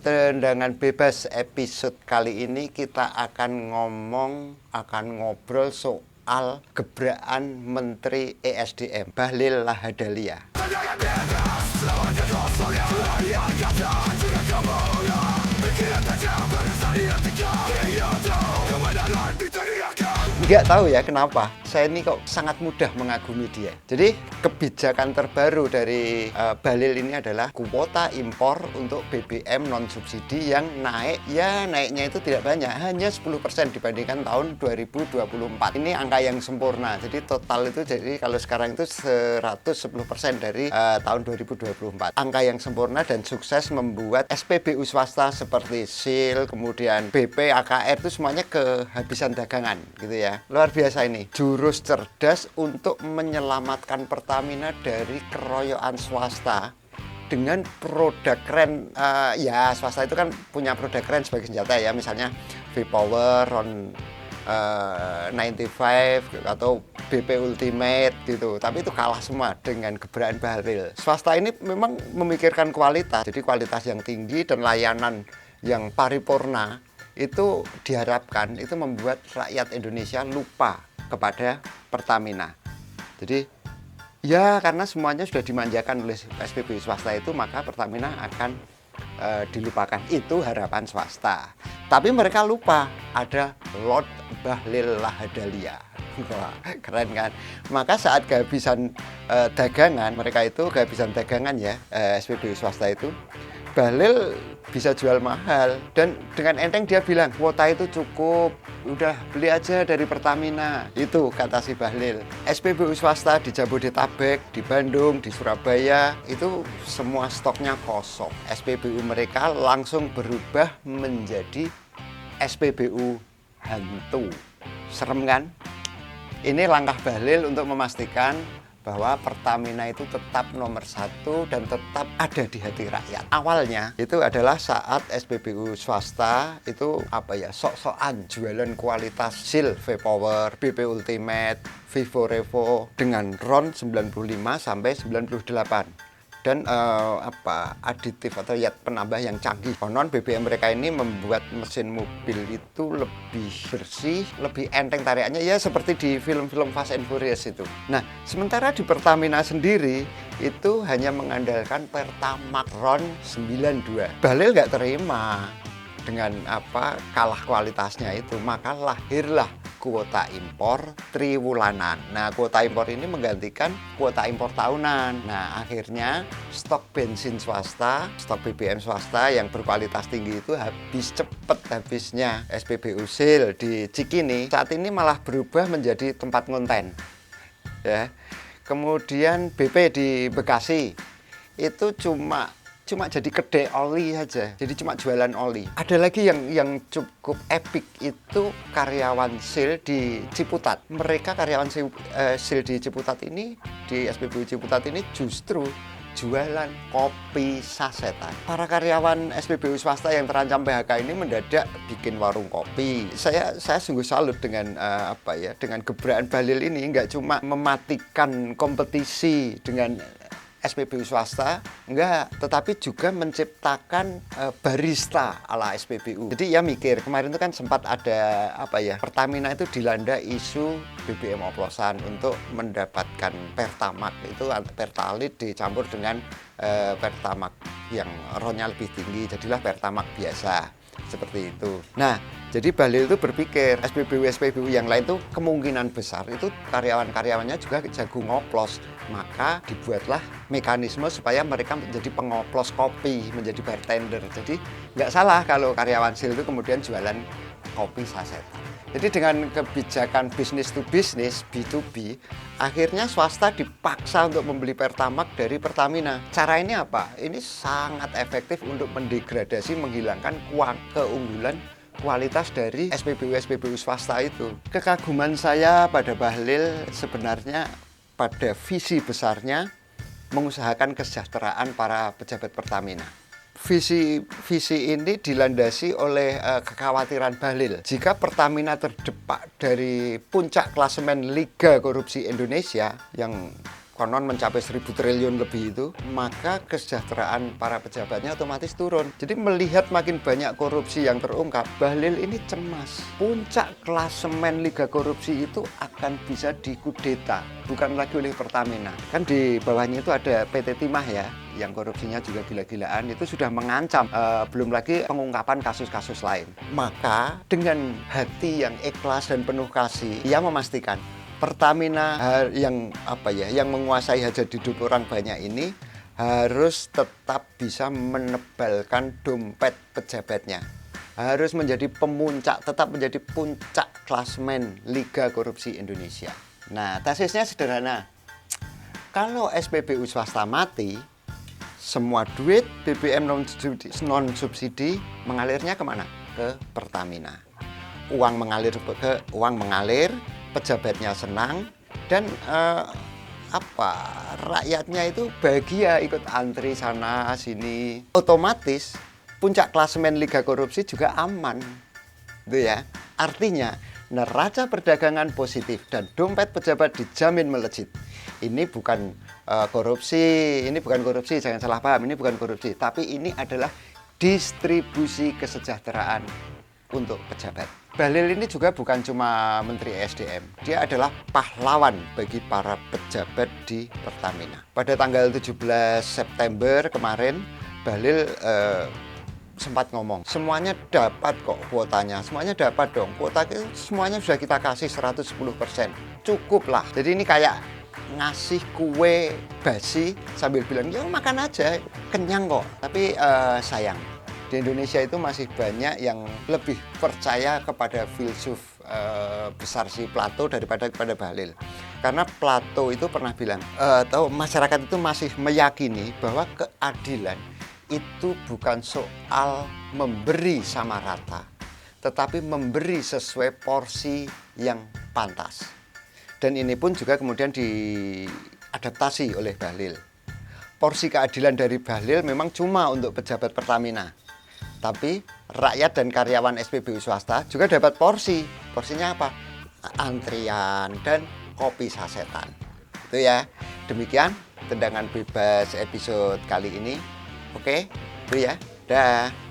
Tendangan bebas episode kali ini kita akan ngobrol soal gebrakan Menteri ESDM Bahlil Lahadalia. Nggak tahu ya kenapa saya ini kok sangat mudah mengagumi dia. Jadi kebijakan terbaru dari Bahlil ini adalah kuota impor untuk BBM non subsidi yang naiknya itu tidak banyak, hanya 10% dibandingkan tahun 2024. Ini angka yang sempurna. Jadi total itu kalau sekarang itu 110% dari tahun 2024. Angka yang sempurna dan sukses membuat SPBU swasta seperti SIL, kemudian BP, AKR itu semuanya kehabisan dagangan gitu ya. Luar biasa ini, jurus cerdas untuk menyelamatkan Pertamina dari keroyokan swasta dengan produk keren. Ya swasta itu kan punya produk keren sebagai senjata ya, misalnya V-Power, RON 95 atau BP Ultimate gitu. Tapi itu kalah semua dengan gebrakan Bahlil. Swasta ini memang memikirkan kualitas, jadi kualitas yang tinggi dan layanan yang paripurna. Itu diharapkan itu membuat rakyat Indonesia lupa kepada Pertamina. Jadi ya karena semuanya sudah dimanjakan oleh SPBU swasta itu, maka Pertamina akan dilupakan. Itu harapan swasta. Tapi mereka lupa ada Lord Bahlil Lahadalia. Wah, keren kan? Maka saat kehabisan dagangan, mereka itu kehabisan dagangan ya, SPBU swasta itu, Bahlil bisa jual mahal dan dengan enteng dia bilang kuota itu cukup, udah beli aja dari Pertamina. Itu kata si Bahlil. SPBU swasta di Jabodetabek, di Bandung, di Surabaya itu semua stoknya kosong. SPBU mereka langsung berubah menjadi SPBU hantu. Serem kan? Ini langkah Bahlil untuk memastikan bahwa Pertamina itu tetap nomor satu dan tetap ada di hati rakyat. Awalnya itu adalah saat SPBU swasta itu sok-sokan jualan kualitas SIL, V-Power, BP Ultimate, Vivo Revo dengan RON 95 sampai 98. Dan aditif atau penambah yang canggih. Konon BBM mereka ini membuat mesin mobil itu lebih bersih, lebih enteng tarikannya ya seperti di film-film Fast and Furious itu. Nah, sementara di Pertamina sendiri itu hanya mengandalkan Pertamax RON 92. Bahlil nggak terima dengan kalah kualitasnya itu, maka lahirlah kuota impor triwulanan. Nah, kuota impor ini menggantikan kuota impor tahunan. Nah, akhirnya stok bensin swasta, stok BBM swasta yang berkualitas tinggi itu habisnya. SPBU SIL di Cikini saat ini malah berubah menjadi tempat ngonten. Ya. Kemudian BP di Bekasi itu cuma jadi kedai oli saja, jadi cuma jualan oli. Ada lagi yang cukup epic, itu karyawan SIL di Ciputat. Mereka karyawan SIL di Ciputat ini, di SPBU Ciputat ini justru jualan kopi sasetan. Para karyawan SPBU swasta yang terancam PHK ini mendadak bikin warung kopi. Saya sungguh salut dengan dengan gebrakan Bahlil ini. Nggak cuma mematikan kompetisi dengan SPBU swasta, tetapi juga menciptakan barista ala SPBU. Jadi ya mikir, kemarin itu kan sempat ada Pertamina itu dilanda isu BBM oplosan untuk mendapatkan Pertamax itu Pertalite dicampur dengan Pertamax yang RON-nya lebih tinggi, jadilah Pertamax biasa. Seperti itu. Nah, jadi Bahlil itu berpikir SPBU yang lain itu kemungkinan besar itu karyawan-karyawannya juga jago ngoplos. Maka dibuatlah mekanisme supaya mereka menjadi pengoplos kopi, menjadi bartender. Jadi nggak salah kalau karyawan SIL itu kemudian jualan kopi saset. Jadi dengan kebijakan bisnis to bisnis, B2B, akhirnya swasta dipaksa untuk membeli Pertamax dari Pertamina. Cara ini apa? Ini sangat efektif untuk mendegradasi, menghilangkan keunggulan kualitas dari SPBU swasta itu. Kekaguman saya pada Bahlil sebenarnya pada visi besarnya mengusahakan kesejahteraan para pejabat Pertamina. Visi ini dilandasi oleh kekhawatiran Bahlil. Jika Pertamina terdepak dari puncak klasemen Liga Korupsi Indonesia yang konon mencapai 1.000 triliun lebih itu, maka kesejahteraan para pejabatnya otomatis turun. Jadi melihat makin banyak korupsi yang terungkap, Bahlil ini cemas. Puncak klasemen Liga Korupsi itu akan bisa dikudeta, bukan lagi oleh Pertamina. Kan di bawahnya itu ada PT Timah ya, yang korupsinya juga gila-gilaan, itu sudah mengancam, belum lagi pengungkapan kasus-kasus lain. Maka dengan hati yang ikhlas dan penuh kasih, ia memastikan Pertamina yang menguasai hajat hidup orang banyak ini harus tetap bisa menebalkan dompet pejabatnya. Harus menjadi pemuncak, tetap menjadi puncak klasemen Liga Korupsi Indonesia. Nah, tesisnya sederhana. Kalau SPBU swasta mati, semua duit BBM non-subsidi mengalirnya kemana? Ke Pertamina. Uang mengalir, pejabatnya senang, dan rakyatnya itu bahagia ikut antri sana sini. Otomatis puncak klasemen Liga Korupsi juga aman, itu ya. Artinya neraca perdagangan positif dan dompet pejabat dijamin melejit. Ini bukan korupsi, jangan salah paham, ini bukan korupsi, tapi ini adalah distribusi kesejahteraan untuk pejabat. Bahlil ini juga bukan cuma Menteri SDM, dia adalah pahlawan bagi para pejabat di Pertamina. Pada tanggal 17 September kemarin, Bahlil sempat ngomong, semuanya dapat kok kuotanya, semuanya dapat dong, kuota semuanya sudah kita kasih 110%, cukup lah. Jadi ini kayak ngasih kue basi sambil bilang, ya makan aja, kenyang kok. Tapi sayang, di Indonesia itu masih banyak yang lebih percaya kepada filsuf besar si Plato daripada kepada Bahlil. Karena Plato itu pernah bilang, atau masyarakat itu masih meyakini bahwa keadilan itu bukan soal memberi sama rata, tetapi memberi sesuai porsi yang pantas. Dan ini pun juga kemudian diadaptasi oleh Bahlil. Porsi keadilan dari Bahlil memang cuma untuk pejabat Pertamina. Tapi rakyat dan karyawan SPBU swasta juga dapat porsi. Porsinya apa? Antrian dan kopi sasetan. Itu ya. Demikian tendangan bebas episode kali ini. Oke, itu ya. Dah.